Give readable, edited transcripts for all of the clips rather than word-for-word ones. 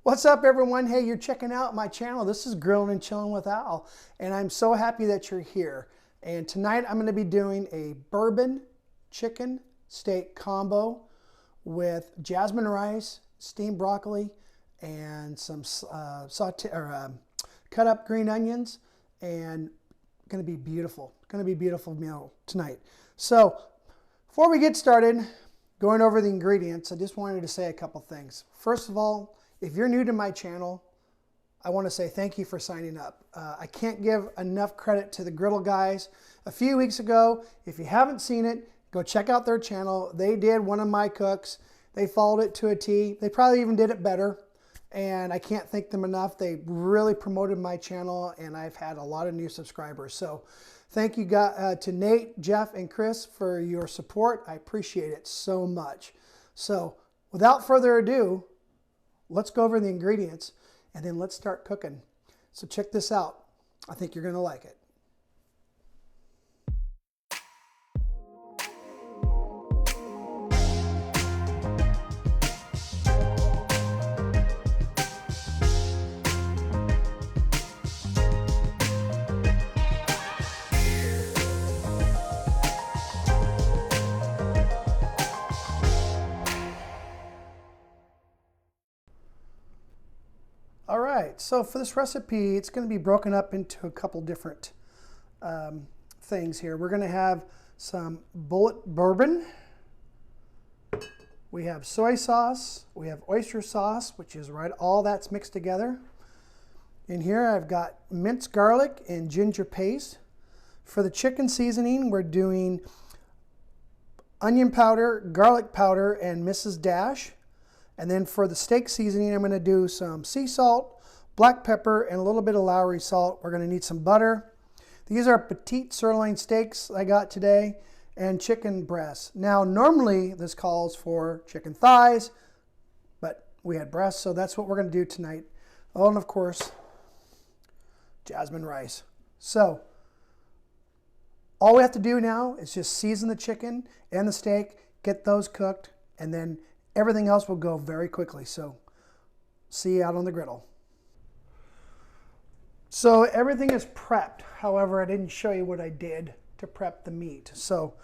What's up, everyone? Hey, you're checking out my channel. This is Grilling and Chilling with Al, and I'm so happy that you're here. And tonight I'm going to be doing a bourbon chicken steak combo with jasmine rice, steamed broccoli, and some cut up green onions, and going to be beautiful. Going to be a beautiful meal tonight. So before we get started going over the ingredients, I just wanted to say a couple things. First of all, if you're new to my channel, I want to say thank you for signing up. I can't give enough credit to the Griddle guys. A few weeks ago, if you haven't seen it, go check out their channel. They did one of my cooks. They followed it to a T. They probably even did it better, and I can't thank them enough. They really promoted my channel, and I've had a lot of new subscribers. So thank you to Nate, Jeff, and Chris for your support. I appreciate it so much. So without further ado, let's go over the ingredients and then let's start cooking. So check this out. I think you're going to like it. All right, so for this recipe, it's going to be broken up into a couple different things here. We're going to have some bourbon. We have soy sauce. We have oyster sauce, which is all that's mixed together. In here, I've got minced garlic and ginger paste. For the chicken seasoning, we're doing onion powder, garlic powder, and Mrs. Dash. And then for the steak seasoning, I'm going to do some sea salt, black pepper, and a little bit of Lowry salt. We're going to need some butter. These are Petite sirloin steaks I got today, and chicken breasts. Now, normally this calls for chicken thighs, but we had breasts, so that's what we're going to do tonight. Oh, and of course, jasmine rice. So all we have to do now is just season the chicken and the steak, get those cooked, and then everything else will go very quickly. So see you out on the griddle. So everything is prepped. However, I didn't show you what I did to prep the meat. So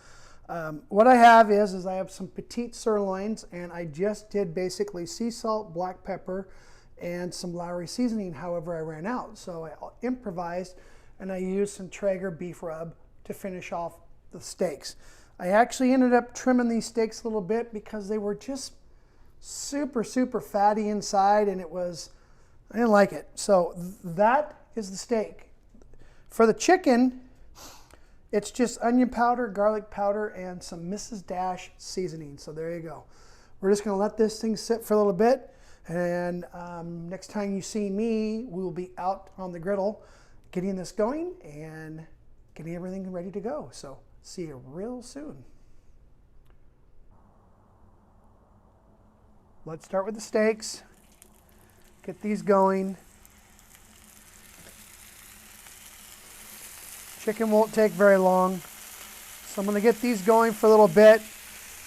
what I have is I have some Petite sirloins, and I just did basically sea salt, black pepper, and some Lowry seasoning. However, I ran out. So I improvised, and I used some Traeger beef rub to finish off the steaks. I actually ended up trimming these steaks a little bit because they were just super fatty inside, and I didn't like it. So that is the steak. For the chicken, it's just onion powder, garlic powder, and some Mrs. Dash seasoning. So there you go. We're just going to let this thing sit for a little bit, and next time you see me, we will be out on the griddle getting this going and getting everything ready to go. So see you real soon. Let's start with the steaks. Get these going. Chicken won't take very long. So I'm going to get these going for a little bit,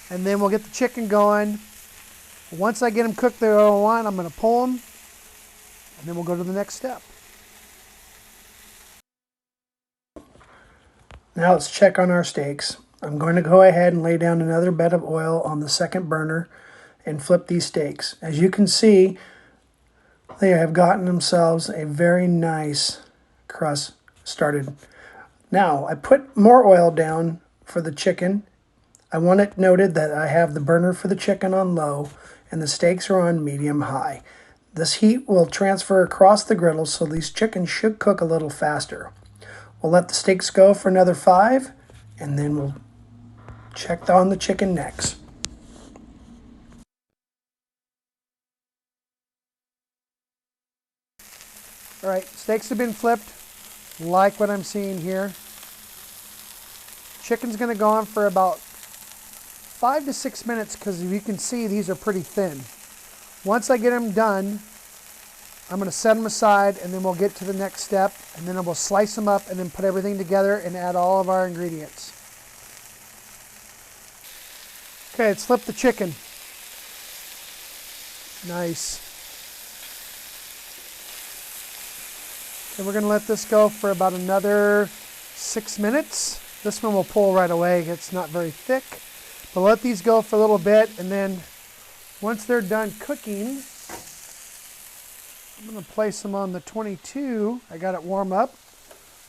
and then we'll get the chicken going. Once I get them cooked the way I want, I'm going to pull them, and then we'll go to the next step. Now let's check on our steaks. I'm going to go ahead and lay down another bed of oil on the second burner and flip these steaks. As you can see, they have gotten themselves a very nice crust started. Now, I put more oil down for the chicken. I want it noted that I have the burner for the chicken on low and the steaks are on medium-high. This heat will transfer across the griddle, so these chickens should cook a little faster. We'll let the steaks go for another 5, and then we'll check on the chicken next. All right, steaks have been flipped, like what I'm seeing here. Chicken's gonna go on for about 5 to 6 minutes because you can see these are pretty thin. Once I get them done, I'm gonna set them aside, and then we'll get to the next step, and then we'll slice them up and then put everything together and add all of our ingredients. Okay, let's flip the chicken. Nice. And we're going to let this go for about another 6 minutes. This one will pull right away. It's not very thick. But let these go for a little bit, and then once they're done cooking, I'm going to place them on the 22. I got it warm up.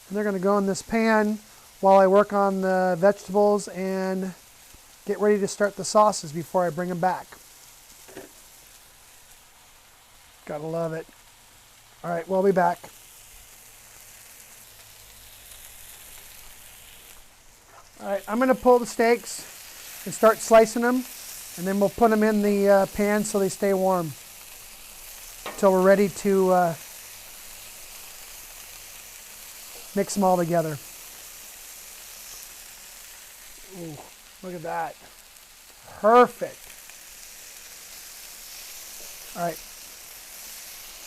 And they're going to go in this pan while I work on the vegetables and get ready to start the sauces before I bring them back. Gotta love it. All right, we'll be back. All right, I'm going to pull the steaks and start slicing them, and then we'll put them in the pan so they stay warm until we're ready to mix them all together. Ooh, look at that. Perfect. All right,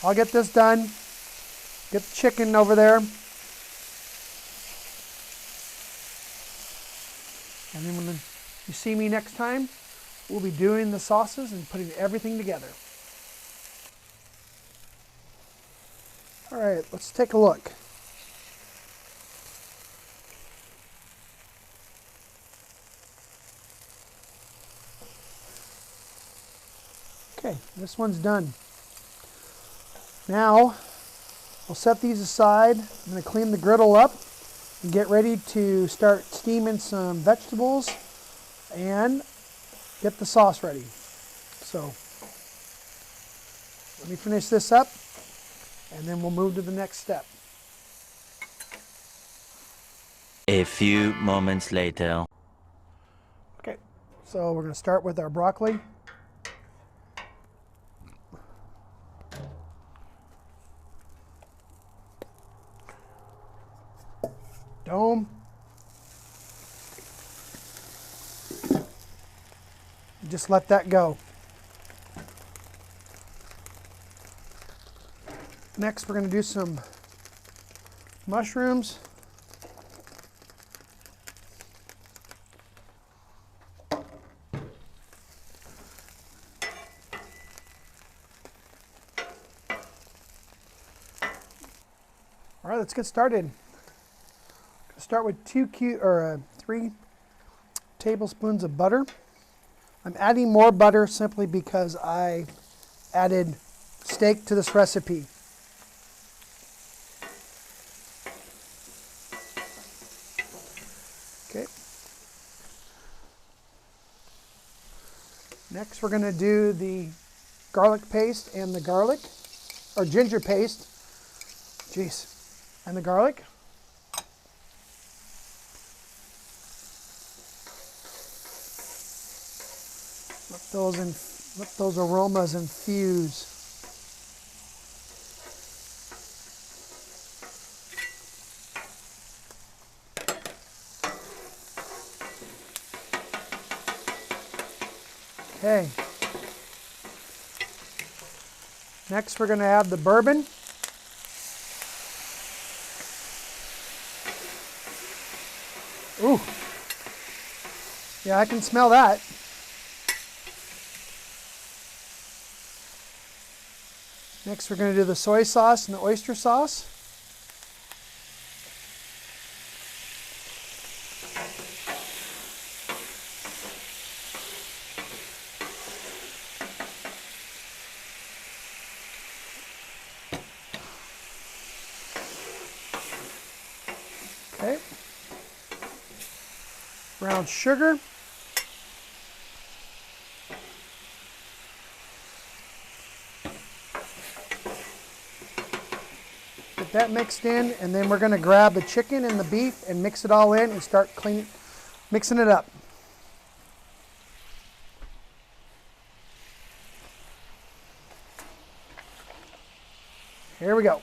I'll get this done. Get the chicken over there. And then when you see me next time, we'll be doing the sauces and putting everything together. All right, let's take a look. Okay, this one's done. Now, we'll set these aside. I'm going to clean the griddle up and get ready to start steaming some vegetables and get the sauce ready. So, let me finish this up and then we'll move to the next step. A few moments later. Okay, so we're going to start with our broccoli. Dome. Just let that go. Next, we're going to do some mushrooms. All right, let's get started. Start with 3 tablespoons of butter. I'm adding more butter simply because I added steak to this recipe. Okay. Next we're going to do the garlic paste and the garlic, or ginger paste. Jeez. And the garlic. Let those aromas infuse. Okay. Next, we're going to add the bourbon. Ooh. Yeah, I can smell that. Next, we're going to do the soy sauce and the oyster sauce. Okay. Brown sugar. Get that mixed in, and then we're going to grab the chicken and the beef and mix it all in and start mixing it up. Here we go.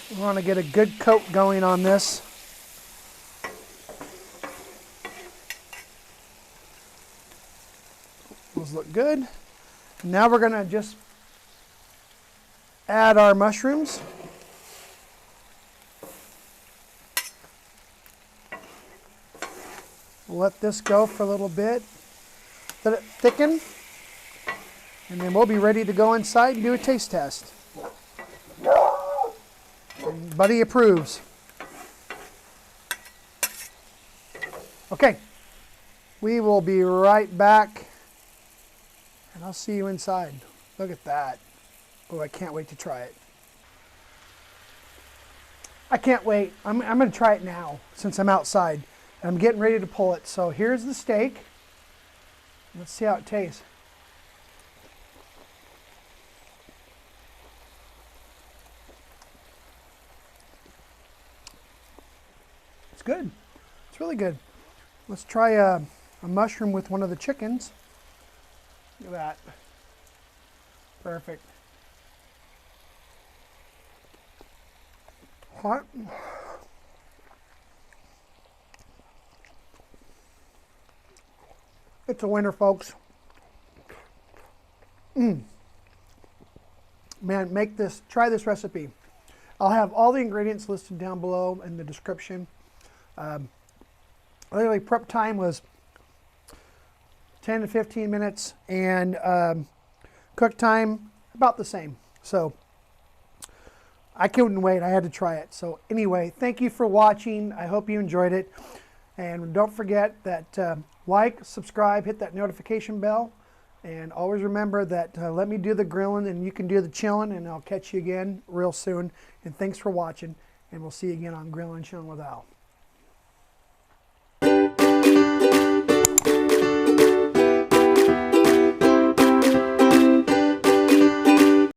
We want to get a good coat going on this. Those look good. Now we're going to just add our mushrooms. We'll let this go for a little bit. Let it thicken. And then we'll be ready to go inside and do a taste test. And Buddy approves. Okay, we will be right back, and I'll see you inside. Look at that. Oh, I can't wait to try it. I can't wait. I'm going to try it now since I'm outside. I'm getting ready to pull it. So here's the steak. Let's see how it tastes. It's good. It's really good. Let's try a mushroom with one of the chickens. Look at that. Perfect. Hot. It's a winner, folks. Man, try this recipe. I'll have all the ingredients listed down below in the description. Literally prep time was 10 to 15 minutes, and cook time about the same. So I couldn't wait. I had to try it. So anyway, thank you for watching. I hope you enjoyed it. And don't forget that like, subscribe, hit that notification bell. And always remember that let me do the grilling and you can do the chilling, and I'll catch you again real soon. And thanks for watching, and we'll see you again on Grilling and Chilling with Al.